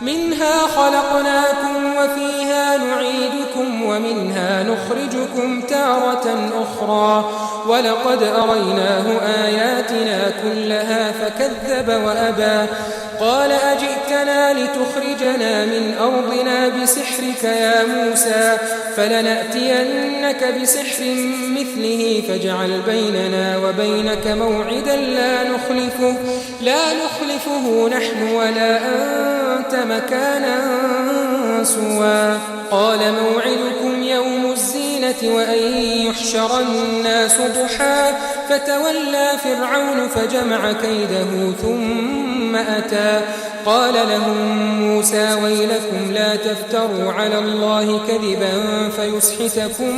منها خلقناكم وفيها نعيدكم ومنها نخرجكم تارة أخرى ولقد أريناه آياتنا كلها فكذب وأبى قال أجئتنا لتخرجنا من أرضنا بسحرك يا موسى فلنأتينك بسحر مثله فاجعل بيننا وبينك موعدا لا نخلفه نحن ولا أنت مكانا سوى قال موعدكم يوم الزينة وأن يحشر الناس ضحى فتولى فرعون فجمع كيده ثم أتى قال لهم موسى ويلكم لا تفتروا على الله كذبا فيسحتكم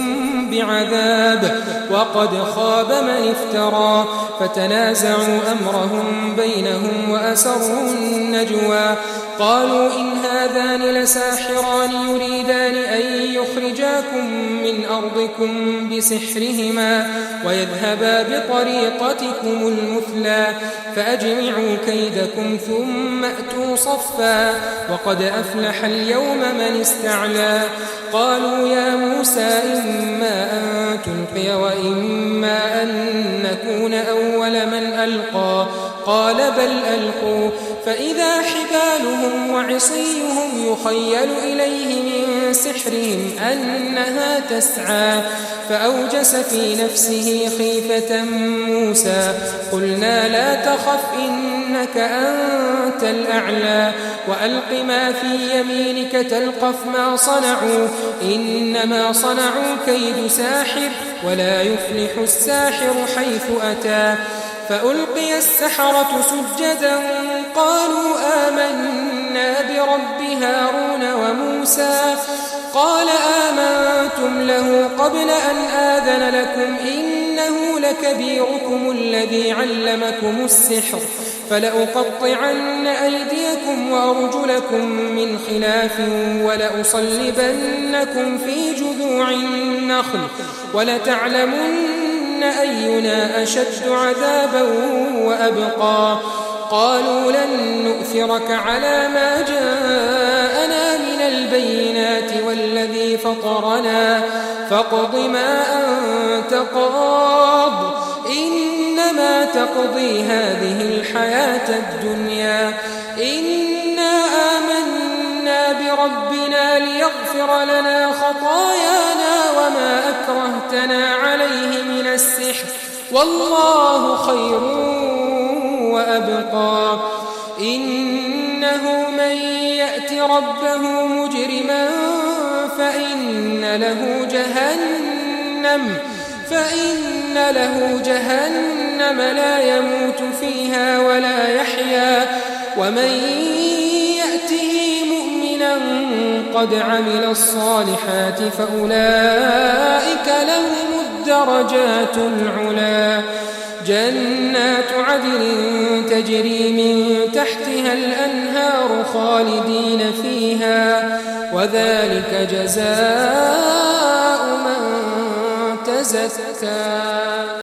بعذاب وقد خاب من افترى فتنازعوا أمرهم بينهم وأسروا النجوى قالوا إن هذان لساحران يريدان أن يخرجاكم من أرضكم بسحرهما ويذهبا بطريقتكم المثلى فأجمعوا كيدكم ثم أتوا صفا وقد أفلح اليوم من استعلى قالوا يا موسى إما أن تلقي وإما أن نكون أول من ألقى قال بل ألقوا فإذا حبالهم وعصيهم يخيل إليه من سحرهم أنها تسعى فأوجس في نفسه خيفة موسى قلنا لا تخف إنك أنت الأعلى وألق ما في يمينك تلقف ما صنعوا إنما صنعوا كيد ساحر ولا يفلح الساحر حيث أتى فألقي السحرة سجدا قالوا آمنا برب هارون وموسى قال آمنتم له قبل أن آذن لكم إنه لكبيركم الذي علمكم السحر فلأقطعن أيديكم وأرجلكم من خلاف ولأصلبنكم في جذوع النخل ولتعلمن أينا أشد عذابا وأبقى قالوا لن نؤثرك على ما جاءنا من البينات والذي فطرنا فاقض ما أنت قاض إنما تقضي هذه الحياة الدنيا إنا آمنا بربنا ليغفر لنا خطايانا وما أكرهتنا عليه من السحر والله خير وأبقى إنه من يأت ربه مجرما فإن له جهنم لا يموت فيها ولا يحيا ومن يأته مؤمنا قد عمل الصالحات فأولئك لهم الدرجات العلا جنات عدن تجري من تحتها الأنهار خالدين فيها وذلك جزاء من تزكى